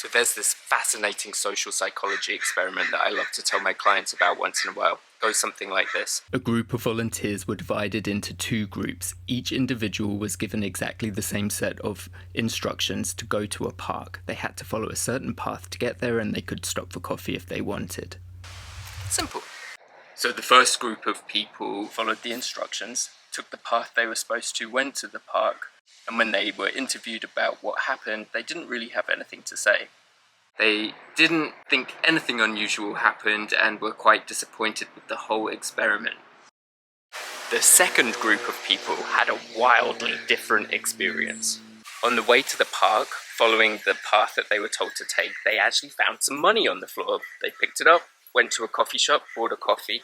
So there's this fascinating social psychology experiment that I love to tell my clients about once in a while. It goes something like this. A group of volunteers were divided into two groups. Each individual was given exactly the same set of instructions to go to a park. They had to follow a certain path to get there, and they could stop for coffee if they wanted. Simple. So the first group of people followed the instructions, took the path they were supposed to, went to the park, and when they were interviewed about what happened, they didn't really have anything to say. They didn't think anything unusual happened and were quite disappointed with the whole experiment. The second group of people had a wildly different experience. On the way to the park, following the path that they were told to take, they actually found some money on the floor. They picked it up, went to a coffee shop, bought a coffee,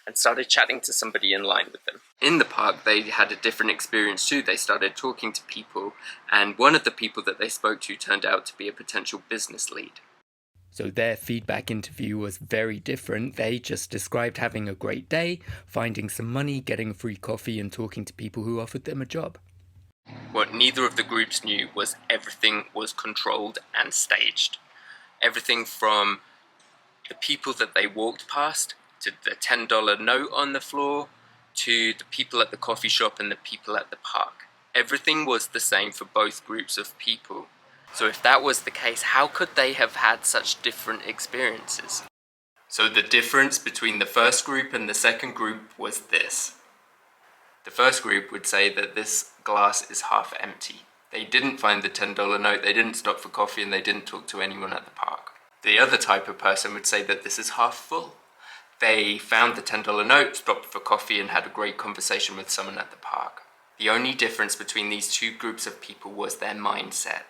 and started chatting to somebody in line with them. In the park, they had a different experience too. They started talking to people, and one of the people that they spoke to turned out to be a potential business lead. So their feedback interview was very different. They just described having a great day, finding some money, getting a free coffee, and talking to people who offered them a job. What neither of the groups knew was everything was controlled and staged. Everything from the people that they walked past, to the $10 note on the floor, to the people at the coffee shop and the people at the park. Everything was the same for both groups of people. So if that was the case, how could they have had such different experiences? So the difference between the first group and the second group was this. The first group would say that this glass is half empty. They didn't find the $10 note, they didn't stop for coffee, and they didn't talk to anyone at the park. The other type of person would say that this is half full. They found the $10 note, stopped for coffee, and had a great conversation with someone at the park. The only difference between these two groups of people was their mindset.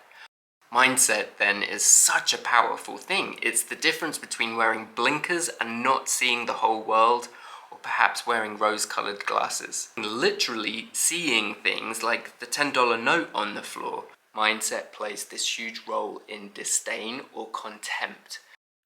Mindset, then, is such a powerful thing. It's the difference between wearing blinkers and not seeing the whole world, or perhaps wearing rose-colored glasses. And literally seeing things like the $10 note on the floor. Mindset plays this huge role in disdain or contempt.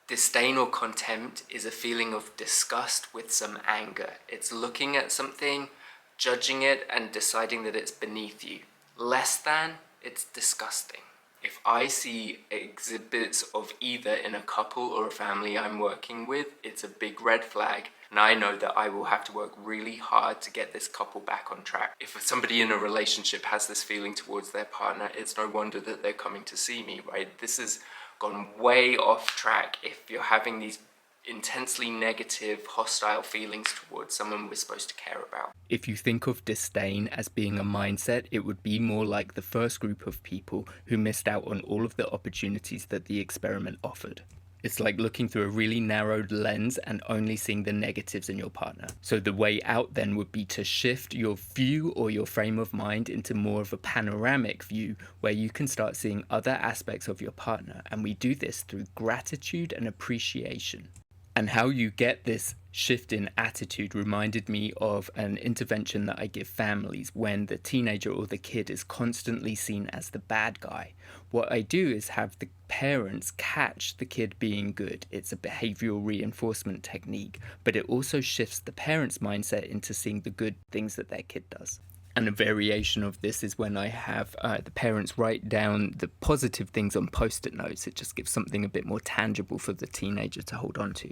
Disdain or contempt is a feeling of disgust with some anger. It's looking at something, judging it, and deciding that it's beneath you. Less than, it's disgusting. If I see exhibits of either in a couple or a family I'm working with, it's a big red flag, and I know that I will have to work really hard to get this couple back on track. If somebody in a relationship has this feeling towards their partner, it's no wonder that they're coming to see me, right? This has gone way off track if you're having these intensely negative, hostile feelings towards someone we're supposed to care about. If you think of disdain as being a mindset, it would be more like the first group of people who missed out on all of the opportunities that the experiment offered. It's like looking through a really narrowed lens and only seeing the negatives in your partner. So the way out then would be to shift your view or your frame of mind into more of a panoramic view where you can start seeing other aspects of your partner. And we do this through gratitude and appreciation. And how you get this shift in attitude reminded me of an intervention that I give families when the teenager or the kid is constantly seen as the bad guy. What I do is have the parents catch the kid being good. It's a behavioral reinforcement technique, but it also shifts the parents' mindset into seeing the good things that their kid does. And a variation of this is when I have the parents write down the positive things on post-it notes. It just gives something a bit more tangible for the teenager to hold on to.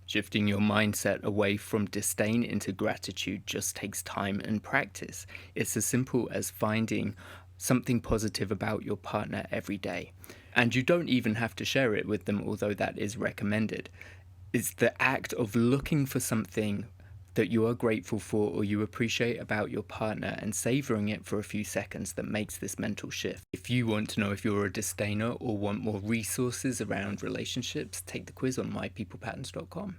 Shifting your mindset away from disdain into gratitude just takes time and practice. It's as simple as finding something positive about your partner every day. And you don't even have to share it with them, although that is recommended. It's the act of looking for something that you are grateful for or you appreciate about your partner and savoring it for a few seconds that makes this mental shift. If you want to know if you're a disdainer or want more resources around relationships, take the quiz on mypeoplepatterns.com.